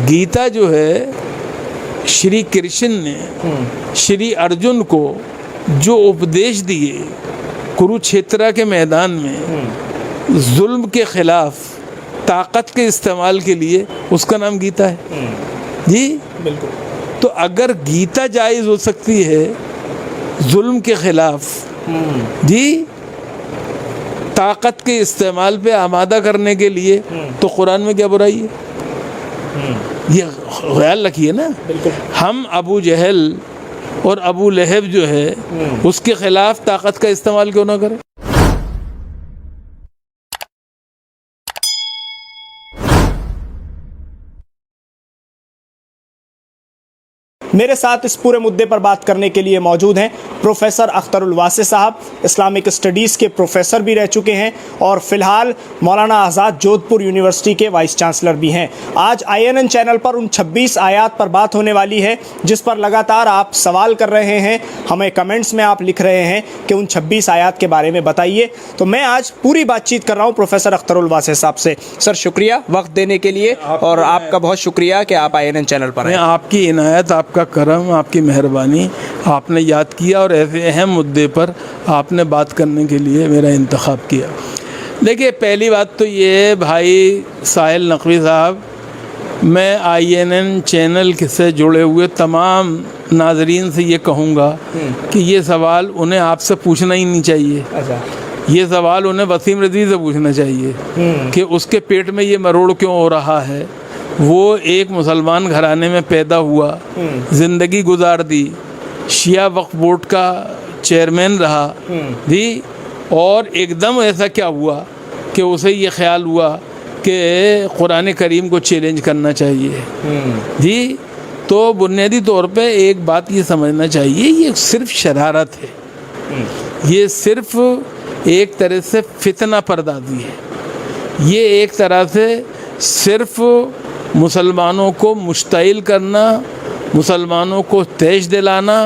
گیتا جو ہے شری کرشن نے شری ارجن کو جو اپدیش دیے کروچھیترا کے میدان میں ظلم کے خلاف طاقت کے استعمال کے لیے، اس کا نام گیتا ہے جی بالکل. تو اگر گیتا جائز ہو سکتی ہے ظلم کے خلاف جی طاقت کے استعمال پہ آمادہ کرنے کے لیے، تو قرآن میں کیا برائی ہے؟ یہ خیال رکھیے نا. ہم ابو جہل اور ابو لہب جو ہے اس کے خلاف طاقت کا استعمال کیوں نہ کریں؟ میرے ساتھ اس پورے مدعے پر بات کرنے کے لیے موجود ہیں پروفیسر اختر الواسع صاحب، اسلامک اسٹڈیز کے پروفیسر بھی رہ چکے ہیں اور فی الحال مولانا آزاد جودھپور یونیورسٹی کے وائس چانسلر بھی ہیں. آج INN چینل پر ان 26 آیات پر بات ہونے والی ہے جس پر لگاتار آپ سوال کر رہے ہیں، ہمیں کمنٹس میں آپ لکھ رہے ہیں کہ ان 26 آیات کے بارے میں بتائیے. تو میں آج پوری بات چیت کر رہا ہوں پروفیسر اختر الواسع صاحب سے. سر شکریہ وقت دینے کے لیے، اور آپ کا بہت شکریہ کہ آپ INN چینل پر ہیں. آپ کی عنایت، آپ کا کرم، آپ کی مہربانی، آپ نے یاد کیا اور ایسے اہم مدعے پر آپ نے بات کرنے کے لیے میرا انتخاب کیا. دیکھیے پہلی بات تو یہ ہے بھائی ساحل نقوی صاحب، میں INN چینل سے جڑے ہوئے تمام ناظرین سے یہ کہوں گا کہ یہ سوال انہیں آپ سے پوچھنا ہی نہیں چاہیے. یہ سوال انہیں وسیم رضوی سے پوچھنا چاہیے کہ اس کے پیٹ میں یہ مروڑ کیوں ہو رہا ہے. وہ ایک مسلمان گھرانے میں پیدا ہوا، زندگی گزار دی، شیعہ وقف بورڈ کا چیئرمین رہا جی، اور ایک دم ایسا کیا ہوا کہ اسے یہ خیال ہوا کہ قرآن کریم کو چیلنج کرنا چاہیے جی. تو بنیادی طور پہ ایک بات یہ سمجھنا چاہیے، یہ صرف شرارت ہے، یہ صرف ایک طرح سے فتنہ پردازی ہے، یہ ایک طرح سے صرف مسلمانوں کو مشتعل کرنا، مسلمانوں کو تیش دلانا،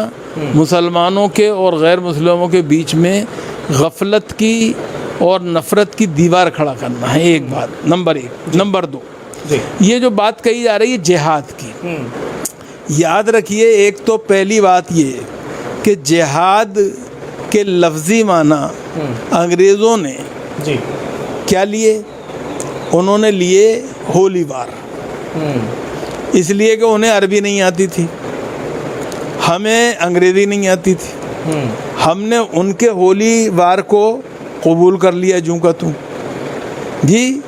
مسلمانوں کے اور غیر مسلموں کے بیچ میں غفلت کی اور نفرت کی دیوار کھڑا کرنا ہے. ایک بات نمبر 1. نمبر 2، یہ جو بات کہی جا رہی ہے جہاد کی، یاد رکھیے ایک تو پہلی بات یہ کہ جہاد کے لفظی معنی انگریزوں نے کیا لیے؟ انہوں نے لیے ہولی وار، اس لیے کہ انہیں عربی نہیں آتی تھی، ہمیں انگریزی نہیں آتی تھی. ہم نے ان کے ہولی وار کو قبول کر لیا جوں کا توں جی.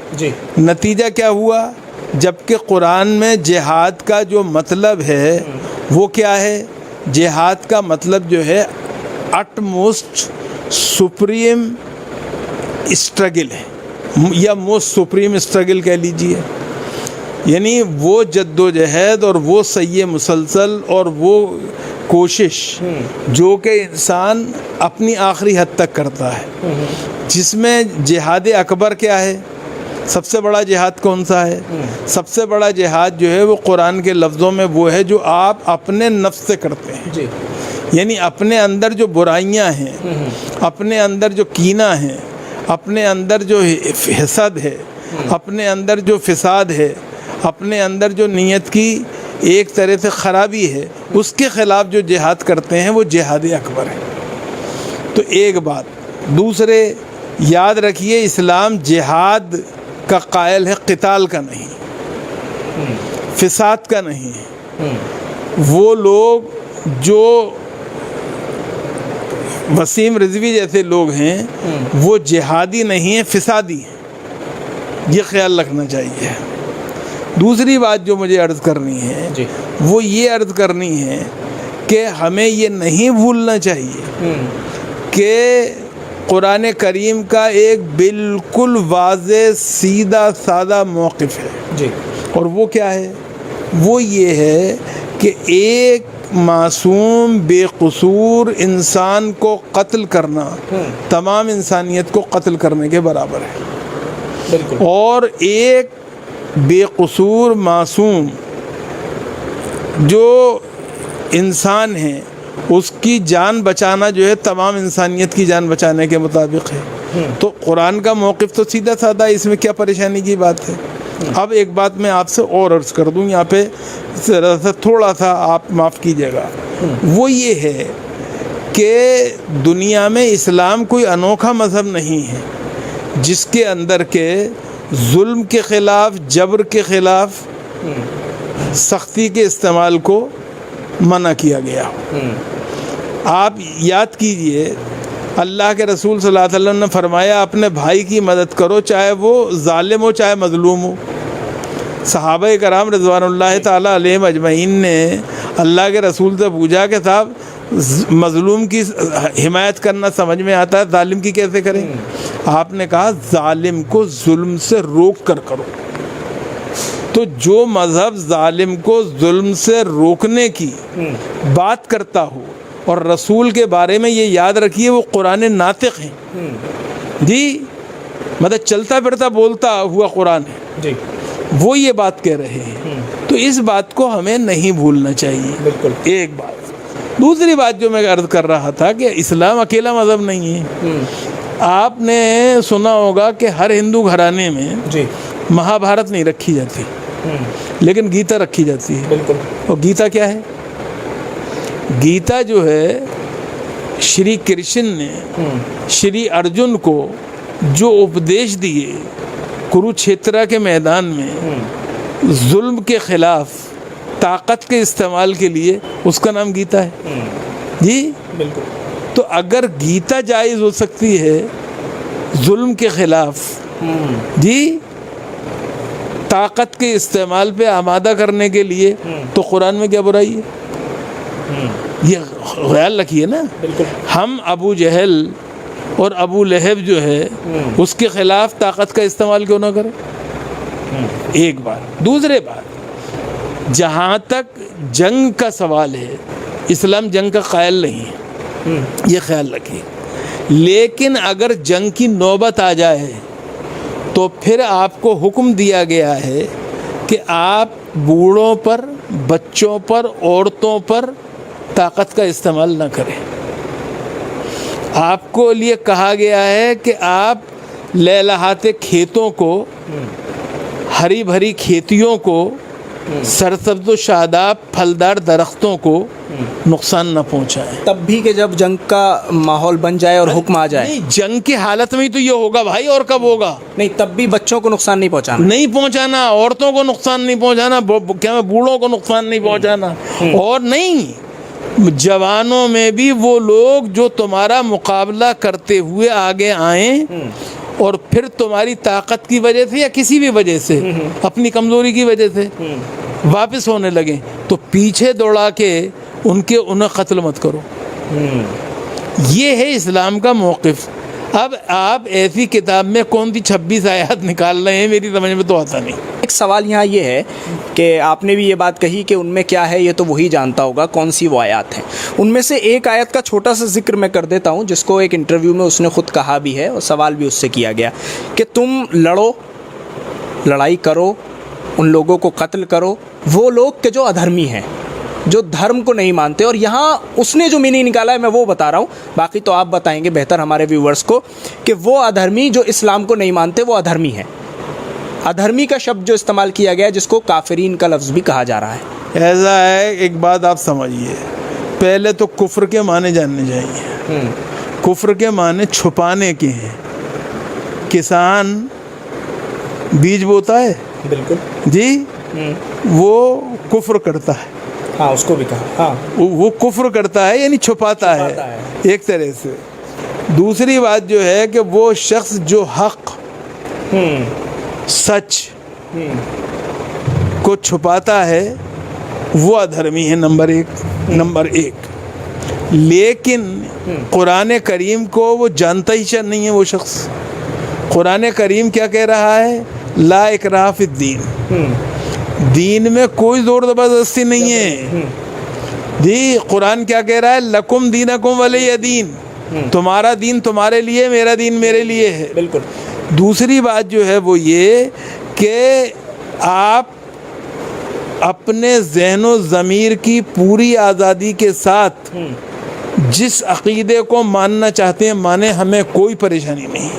نتیجہ کیا ہوا؟ جبکہ قرآن میں جہاد کا جو مطلب ہے وہ کیا ہے؟ جہاد کا مطلب جو ہے اٹ موسٹ سپریم اسٹرگل ہے، یا موسٹ سپریم اسٹرگل کہہ لیجئے. یعنی وہ جد و جہد اور وہ سعی مسلسل اور وہ کوشش جو کہ انسان اپنی آخری حد تک کرتا ہے، جس میں جہاد اکبر کیا ہے؟ سب سے بڑا جہاد کون سا ہے؟ سب سے بڑا جہاد جو ہے وہ قرآن کے لفظوں میں وہ ہے جو آپ اپنے نفس سے کرتے ہیں. یعنی اپنے اندر جو برائیاں ہیں، اپنے اندر جو کینہ ہے، اپنے اندر جو حسد ہے، اپنے اندر جو فساد ہے، اپنے اندر جو نیت کی ایک طرح سے خرابی ہے، اس کے خلاف جو جہاد کرتے ہیں وہ جہاد اکبر ہے. تو ایک بات. دوسرے یاد رکھیے اسلام جہاد کا قائل ہے، قتال کا نہیں، فساد کا نہیں ہے. وہ لوگ جو وسیم رضوی جیسے لوگ ہیں وہ جہادی نہیں ہیں، فسادی ہیں، یہ خیال رکھنا چاہیے. دوسری بات جو مجھے عرض کرنی ہے وہ یہ عرض کرنی ہے کہ ہمیں یہ نہیں بھولنا چاہیے کہ قرآن کریم کا ایک بالکل واضح سیدھا سادہ موقف ہے اور وہ کیا ہے؟ وہ یہ ہے کہ ایک معصوم بے قصور انسان کو قتل کرنا تمام انسانیت کو قتل کرنے کے برابر ہے. اور ایک بے قصور معصوم جو انسان ہے اس کی جان بچانا جو ہے تمام انسانیت کی جان بچانے کے مطابق ہے. تو قرآن کا موقف تو سیدھا سادہ، اس میں کیا پریشانی کی بات ہے؟ اب ایک بات میں آپ سے اور عرض کر دوں، یہاں پہ ذرا سا تھوڑا سا آپ معاف کیجیے گا، وہ یہ ہے کہ دنیا میں اسلام کوئی انوکھا مذہب نہیں ہے جس کے اندر کے ظلم کے خلاف، جبر کے خلاف سختی کے استعمال کو منع کیا گیا۔ آپ یاد کیجئے اللہ کے رسول صلی اللہ علیہ وسلم نے فرمایا اپنے بھائی کی مدد کرو، چاہے وہ ظالم ہو چاہے مظلوم ہو۔ صحابہ کرام رضوان اللہ تعالیٰ علیہم اجمعین نے اللہ کے رسول سے پوچھا کہ صاحب مظلوم کی حمایت کرنا سمجھ میں آتا ہے، ظالم کی کیسے کریں؟ آپ نے کہا ظالم کو ظلم سے روک کر کرو۔ تو جو مذہب ظالم کو ظلم سے روکنے کی بات کرتا ہو، اور رسول کے بارے میں یہ یاد رکھیے وہ قرآن ناطق ہیں جی، مطلب چلتا پھرتا بولتا ہوا قرآن ہے جی، وہ یہ بات کہہ رہے ہیں، تو اس بات کو ہمیں نہیں بھولنا چاہیے۔ بالکل۔ ایک بات، دوسری بات جو میں عرض کر رہا تھا کہ اسلام اکیلا مذہب نہیں ہے۔ آپ نے سنا ہوگا کہ ہر ہندو گھرانے میں جی مہا بھارت نہیں رکھی جاتی لیکن گیتا رکھی جاتی ہے۔ بالکل۔ اور گیتا کیا ہے؟ گیتا جو ہے شری کرشن نے شری ارجن کو جو اپدیش دیے کروچھیترا کے میدان میں ظلم کے خلاف طاقت کے استعمال کے لیے، اس کا نام گیتا ہے جی۔ بالکل۔ تو اگر گیتا جائز ہو سکتی ہے ظلم کے خلاف جی، طاقت کے استعمال پہ آمادہ کرنے کے لیے، تو قرآن میں کیا برائی ہے؟ یہ خیال رکھیے نا۔ ہم ابو جہل اور ابو لہب جو ہے اس کے خلاف طاقت کا استعمال کیوں نہ کریں؟ ایک بات۔ دوسرے بات، جہاں تک جنگ کا سوال ہے، اسلام جنگ کا قائل نہیں ہے، یہ خیال رکھیے۔ لیکن اگر جنگ کی نوبت آ جائے تو پھر آپ کو حکم دیا گیا ہے کہ آپ بوڑھوں پر، بچوں پر، عورتوں پر طاقت کا استعمال نہ کریں۔ آپ کو لیے کہا گیا ہے کہ آپ لہلہاتے کھیتوں کو، ہری بھری کھیتیوں کو، سرسبز و شاداب پھلدار درختوں کو نقصان نہ پہنچائیں۔ تب بھی کہ جب جنگ کا ماحول بن جائے اور حکم آ جائے؟ نہیں، جنگ کی حالت میں ہی تو یہ ہوگا بھائی، اور کب ہوگا؟ نہیں، تب بھی بچوں کو نقصان نہیں پہنچانا، نہیں پہنچانا، عورتوں کو نقصان نہیں پہنچانا، کیا بوڑھوں کو نقصان نہیں پہنچانا، اور نہیں جوانوں میں بھی وہ لوگ جو تمہارا مقابلہ کرتے ہوئے آگے آئیں اور پھر تمہاری طاقت کی وجہ سے یا کسی بھی وجہ سے، اپنی کمزوری کی وجہ سے واپس ہونے لگیں، تو پیچھے دوڑا کے انہیں قتل مت کرو۔ یہ ہے اسلام کا موقف۔ اب آپ ایسی کتاب میں کون سی 26 آیات نکال رہے ہیں، میری سمجھ میں تو آتا نہیں۔ ایک سوال یہاں یہ ہے کہ آپ نے بھی یہ بات کہی کہ ان میں کیا ہے یہ تو وہی جانتا ہوگا کون سی وہ آیات ہیں۔ ان میں سے ایک آیت کا چھوٹا سا ذکر میں کر دیتا ہوں، جس کو ایک انٹرویو میں اس نے خود کہا بھی ہے اور سوال بھی اس سے کیا گیا کہ تم لڑو، لڑائی کرو، ان لوگوں کو قتل کرو، وہ لوگ کہ جو ادھرمی ہیں، جو دھرم کو نہیں مانتے۔ اور یہاں اس نے جو میننگ نکالا ہے میں وہ بتا رہا ہوں، باقی تو آپ بتائیں گے بہتر ہمارے ویورز کو، کہ وہ ادھرمی جو اسلام کو نہیں مانتے وہ ادھرمی ہیں۔ ادھرمی کا شبد جو استعمال کیا گیا ہے، جس کو کافرین کا لفظ بھی کہا جا رہا ہے۔ ایسا ہے، ایک بات آپ سمجھیے، پہلے تو کفر کے معنی جاننے چاہیے۔ کفر کے معنی چھپانے کے ہیں۔ کسان بیج بوتا ہے بالکل جی، وہ کفر کرتا ہے، ہاں اس کو بھی کہا، ہاں وہ کفر کرتا ہے یعنی چھپاتا ہے ایک طرح سے۔ دوسری بات جو ہے کہ وہ شخص جو حق، سچ کو چھپاتا ہے وہ ادھرمی ہے، نمبر ایک۔ لیکن قرآن کریم کو وہ جانتا ہی نہیں ہے وہ شخص۔ قرآن کریم کیا کہہ رہا ہے؟ لا اکراہ فی الدین، دین میں کوئی زور زبردستی نہیں ہے جی۔ قرآن کیا کہہ رہا ہے؟ لکم دینکم ولی دین، تمہارا دین تمہارے لیے، میرا دین میرے لیے ہے۔ بالکل۔ دوسری بات جو ہے وہ یہ کہ آپ اپنے ذہن و ضمیر کی پوری آزادی کے ساتھ جس عقیدے کو ماننا چاہتے ہیں مانیں، ہمیں کوئی پریشانی نہیں،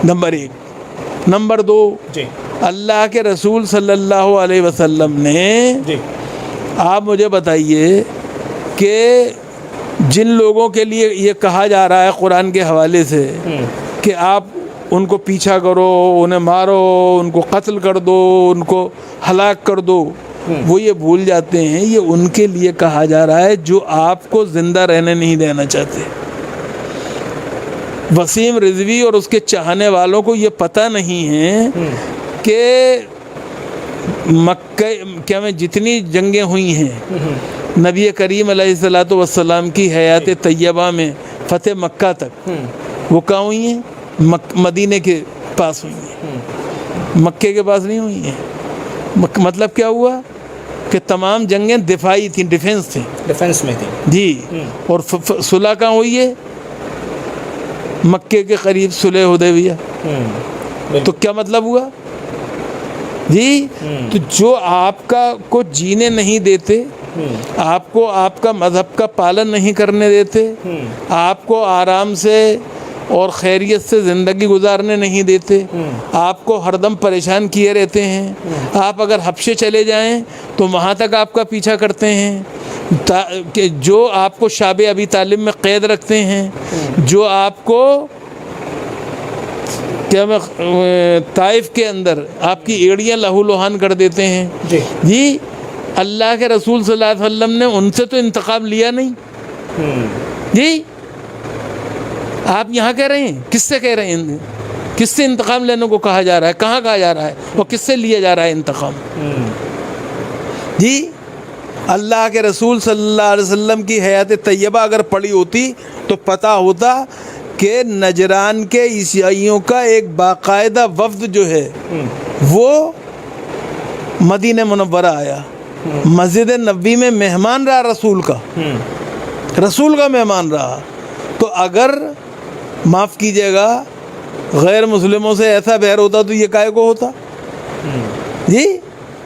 نمبر ایک۔ نمبر دو، جی اللہ کے رسول صلی اللہ علیہ وسلم نے جی آپ مجھے بتائیے کہ جن لوگوں کے لیے یہ کہا جا رہا ہے قرآن کے حوالے سے کہ آپ ان کو پیچھا کرو، انہیں مارو، ان کو قتل کر دو، ان کو ہلاک کر دو، وہ یہ بھول جاتے ہیں یہ ان کے لیے کہا جا رہا ہے جو آپ کو زندہ رہنے نہیں دینا چاہتے۔ وسیم رضوی اور اس کے چاہنے والوں کو یہ پتہ نہیں ہے کہ مکہ میں جتنی جنگیں ہوئی ہیں نبی کریم علیہ الصلوۃ والسلام کی حیات طیبہ میں فتح مکہ تک، وہ کہاں ہوئی ہیں؟ مدینے کے پاس ہوئی ہیں، مکے کے پاس نہیں ہوئی ہیں۔ مطلب کیا ہوا کہ تمام جنگیں دفاعی تھیں، ڈیفنس تھیں، ڈیفنس میں تھی جی۔ اور صلح کہاں ہوئی ہے؟ مکے کے قریب صلح حدیبیہ۔ تو کیا مطلب ہوا جی؟ تو جو آپ کا کو جینے نہیں دیتے، آپ کو آپ کا مذہب کا پالن نہیں کرنے دیتے، آپ کو آرام سے اور خیریت سے زندگی گزارنے نہیں دیتے، آپ کو ہر دم پریشان کیے رہتے ہیں، آپ اگر حبشے چلے جائیں تو وہاں تک آپ کا پیچھا کرتے ہیں، کہ جو آپ کو شعب ابی طالب میں قید رکھتے ہیں، جو آپ کو کیا طائف کے اندر آپ کی ایڑیاں لہو لہان کر دیتے ہیں جی۔ اللہ کے رسول صلی اللہ علیہ وسلم نے ان سے تو انتقام لیا نہیں جی۔ آپ یہاں کہہ رہے ہیں، کس سے کہہ رہے ہیں؟ کس سے انتقام لینے کو کہا جا رہا ہے؟ کہاں کہا جا رہا ہے؟ اور کس سے لیا جا رہا ہے انتقام جی؟ اللہ کے رسول صلی اللہ علیہ وسلم کی حیات طیبہ اگر پڑھی ہوتی تو پتہ ہوتا کہ نجران کے عیسائیوں کا ایک باقاعدہ وفد جو ہے وہ مدینہ منورہ آیا، مسجد نبوی میں مہمان رہا، رسول کا مہمان رہا۔ تو اگر معاف کیجیے گا غیر مسلموں سے ایسا بہر ہوتا تو یہ کائے کو ہوتا جی؟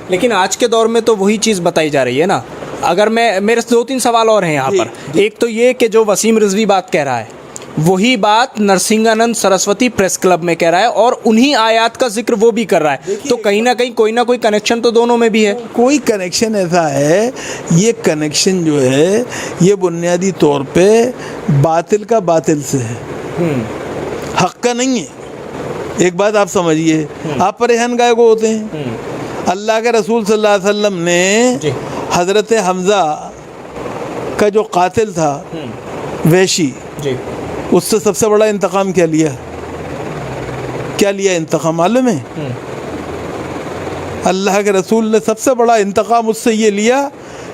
لیکن آج کے دور میں تو وہی چیز بتائی جا رہی ہے نا۔ اگر میرے 2-3 سوال اور ہیں یہاں پر۔ ایک تو یہ کہ جو وسیم رضوی بات کہہ رہا ہے وہی بات نرسنگانند سرسوتی پریس کلب میں کہہ رہا ہے، اور انہی آیات کا ذکر وہ بھی کر رہا ہے، تو کہیں نہ کہیں کوئی نہ کوئی کنیکشن تو دونوں میں بھی ہے۔ کوئی کنیکشن ایسا ہے، یہ کنیکشن جو ہے یہ بنیادی طور پہ باطل کا باطل سے ہے، حق کا نہیں ہے۔ ایک بات آپ سمجھیے، آپ پریشان کائے کو ہوتے ہیں؟ اللہ کے رسول صلی اللہ علیہ وسلم نے حضرت حمزہ کا جو قاتل تھا وحشی، اس سے سب سے بڑا انتقام کیا لیا انتقام معلوم ہے؟ اللہ کے رسول نے سب سے بڑا انتقام اس سے یہ لیا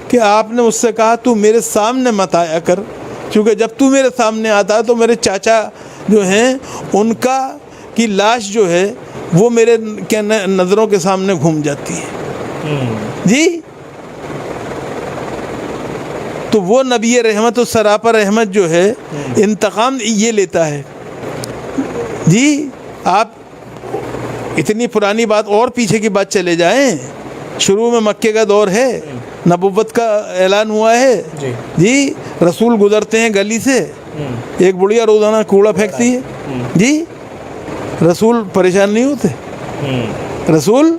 کہ آپ نے اس سے کہا تو میرے سامنے مت آیا کر، کیونکہ جب تو میرے سامنے آتا ہے تو میرے چاچا جو ہیں ان کا کی لاش جو ہے وہ میرے نظروں کے سامنے گھوم جاتی ہے جی۔ تو وہ نبی رحمت و سراپا رحمت جو ہے انتقام یہ لیتا ہے جی۔ آپ اتنی پرانی بات اور پیچھے کی بات چلے جائیں، شروع میں مکے کا دور ہے، نبوت کا اعلان ہوا ہے جی، رسول گزرتے ہیں گلی سے، ایک بڑھیا روزانہ کوڑا پھینکتی ہے جی، رسول پریشان نہیں ہوتے، رسول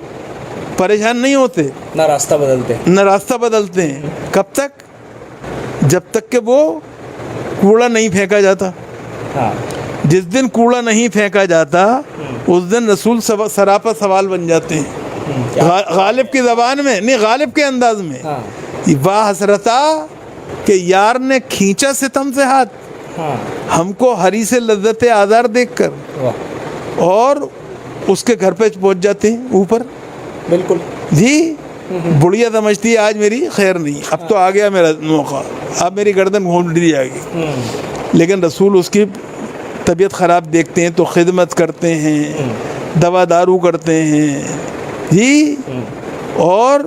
پریشان نہیں ہوتے، نہ راستہ بدلتے ہیں۔ کب تک؟ جب تک کہ وہ کوڑا نہیں پھینکا جاتا۔ جس دن کوڑا نہیں پھینکا جاتا اس دن رسول سراپا سوال بن جاتے ہیں، غالب کی زبان میں نہیں، غالب کے انداز میں، واہ حسرتا کہ یار نے کھینچا ستم سے ہاتھ، ہم کو ہری سے لذت آزار دیکھ کر، اور اس کے گھر پہ پہنچ جاتے ہیں اوپر بالکل جی۔ بڑھیا سمجھتی ہے آج میری خیر نہیں، اب تو آ گیا میرا موقع، اب میری گردن گھونٹ دی جائے گی، لیکن رسول اس کی طبیعت خراب دیکھتے ہیں تو خدمت کرتے ہیں، دوا دارو کرتے ہیں جی، اور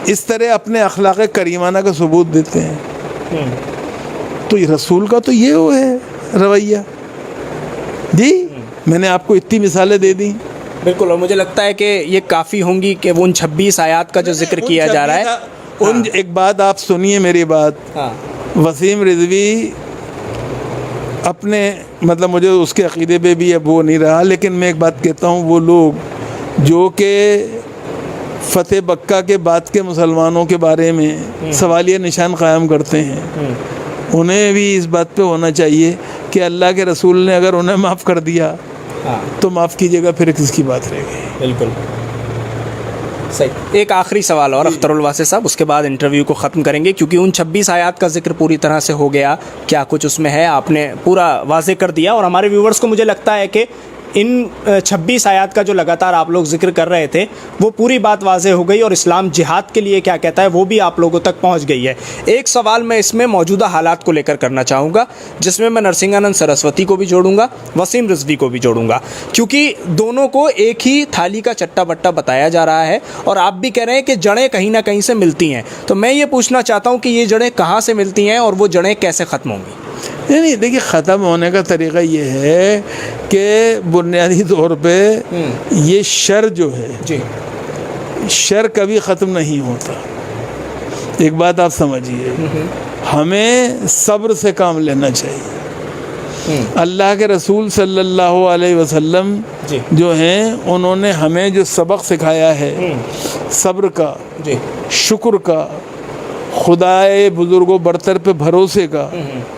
اس طرح اپنے اخلاق کریمانہ کا ثبوت دیتے ہیں۔ تو یہ رسول کا تو یہ وہ ہے رویہ جی۔ میں نے آپ کو اتنی مثالیں دے دی بالکل، اور مجھے لگتا ہے کہ یہ کافی ہوں گی کہ وہ ان 26 آیات کا جو ذکر کیا جا رہا ہے۔ ایک بات آپ سنیے میری بات، وسیم رضوی اپنے مطلب مجھے اس کے عقیدے پہ بھی اب وہ نہیں رہا، لیکن میں ایک بات کہتا ہوں، وہ لوگ جو کہ فتح مکہ کے بعد کے مسلمانوں کے بارے میں سوالیہ نشان قائم کرتے ہیں، انہیں بھی اس بات پہ ہونا چاہیے کہ اللہ کے رسول نے اگر انہیں معاف کر دیا تو معاف کیجیے گا، پھر کس کی بات رہ گئی؟ بالکل صحیح۔ ایک آخری سوال اور اختر الواسع صاحب، اس کے بعد انٹرویو کو ختم کریں گے، کیونکہ ان 26 آیات کا ذکر پوری طرح سے ہو گیا، کیا کچھ اس میں ہے آپ نے پورا واضح کر دیا، اور ہمارے ویورز کو مجھے لگتا ہے کہ ان 26 آیات کا جو لگاتار آپ لوگ ذکر کر رہے تھے وہ پوری بات واضح ہو گئی، اور اسلام جہاد کے لیے کیا کہتا ہے وہ بھی آپ لوگوں تک پہنچ گئی ہے۔ ایک سوال میں اس میں موجودہ حالات کو لے کر کرنا چاہوں گا، جس میں نرسنگانند سرسوتی کو بھی جوڑوں گا، وسیم رضوی کو بھی جوڑوں گا، کیونکہ دونوں کو ایک ہی تھالی کا چٹا بٹا بتایا جا رہا ہے، اور آپ بھی کہہ رہے ہیں کہ جڑیں کہیں نہ کہیں سے ملتی ہیں۔ تو میں یہ پوچھنا چاہتا ہوں کہ یہ جڑیں کہاں سے ملتی ہیں اور وہ جڑیں کیسے ختم ہوں گی؟ نہیں، دیکھیے، ختم ہونے کا طریقہ یہ ہے کہ بنیادی طور پہ یہ شر جو ہے، جی، شر کبھی ختم نہیں ہوتا۔ ایک بات آپ سمجھیے، ہمیں صبر سے کام لینا چاہیے۔ اللہ کے رسول صلی اللہ علیہ وسلم جو ہیں، انہوں نے ہمیں جو سبق سکھایا ہے صبر کا، شکر کا، خدائے بزرگ و برتر پہ بھروسے کا،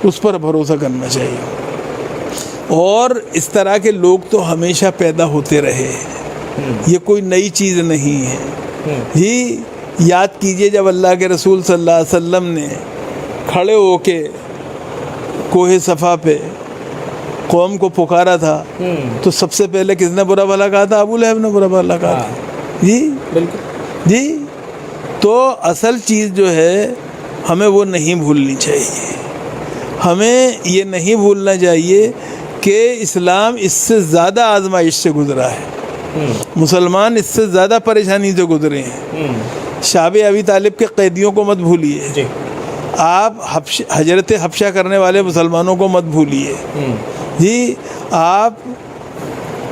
اس پر بھروسہ کرنا چاہیے۔ اور اس طرح کے لوگ تو ہمیشہ پیدا ہوتے رہے، یہ کوئی نئی چیز نہیں ہے۔ جی، یاد کیجئے جب اللہ کے رسول صلی اللہ علیہ وسلم نے کھڑے ہو کے کوہ صفا پہ قوم کو پکارا تھا، تو سب سے پہلے کس نے برا بھلا کہا تھا؟ ابو لہب نے برا بھلا کہا تھا۔ جی بالکل، جی۔ تو اصل چیز جو ہے ہمیں وہ نہیں بھولنی چاہیے، ہمیں یہ نہیں بھولنا چاہیے کہ اسلام اس سے زیادہ آزمائش سے گزرا ہے، مسلمان اس سے زیادہ پریشانی سے گزرے ہیں۔ شعب ابی طالب کے قیدیوں کو مت بھولیے، آپ ہجرت حبشہ کرنے والے مسلمانوں کو مت بھولیے، جی، آپ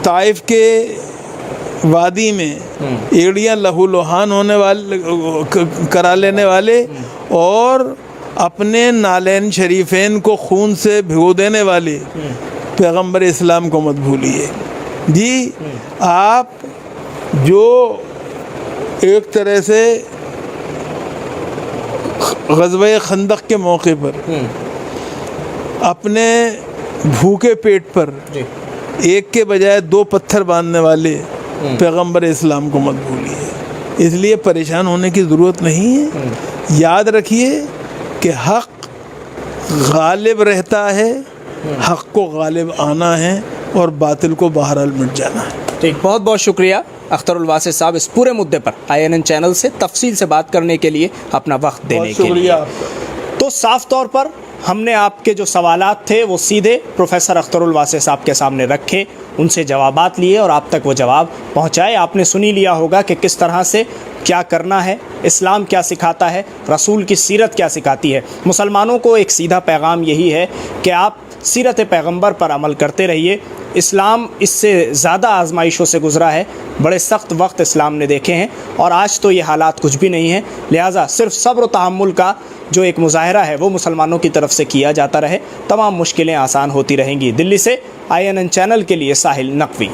طائف کے وادی میں ایڑیاں لہو لہان ہونے والے کرا لینے والے اور اپنے نالین شریفین کو خون سے بھگو دینے والے پیغمبر اسلام کو مت بھولیے۔ جی، آپ جو ایک طرح سے غزوہ خندق کے موقع پر اپنے بھوکے پیٹ پر ایک کے بجائے 2 پتھر باندھنے والے پیغمبر اسلام کو مت بھولیے۔ اس لیے پریشان ہونے کی ضرورت نہیں ہے۔ یاد رکھیے کہ حق غالب رہتا ہے، حق کو غالب آنا ہے اور باطل کو بہرحال مٹ جانا ہے۔ ٹھیک، بہت بہت شکریہ اختر الواسع صاحب، اس پورے مدعے پر INN چینل سے تفصیل سے بات کرنے کے لیے، اپنا وقت دینے کے لیے۔ تو صاف طور پر ہم نے آپ کے جو سوالات تھے وہ سیدھے پروفیسر اختر الواسع صاحب کے سامنے رکھے، ان سے جوابات لیے اور آپ تک وہ جواب پہنچائے۔ آپ نے سنی لیا ہوگا کہ کس طرح سے کیا کرنا ہے، اسلام کیا سکھاتا ہے، رسول کی سیرت کیا سکھاتی ہے۔ مسلمانوں کو ایک سیدھا پیغام یہی ہے کہ آپ سیرت پیغمبر پر عمل کرتے رہیے۔ اسلام اس سے زیادہ آزمائشوں سے گزرا ہے، بڑے سخت وقت اسلام نے دیکھے ہیں، اور آج تو یہ حالات کچھ بھی نہیں ہیں، لہٰذا صرف صبر و تحمل کا جو ایک مظاہرہ ہے وہ مسلمانوں کی طرف سے کیا جاتا رہے، تمام مشکلیں آسان ہوتی رہیں گی۔ دلی سے INN چینل کے لیے ساحل نقوی۔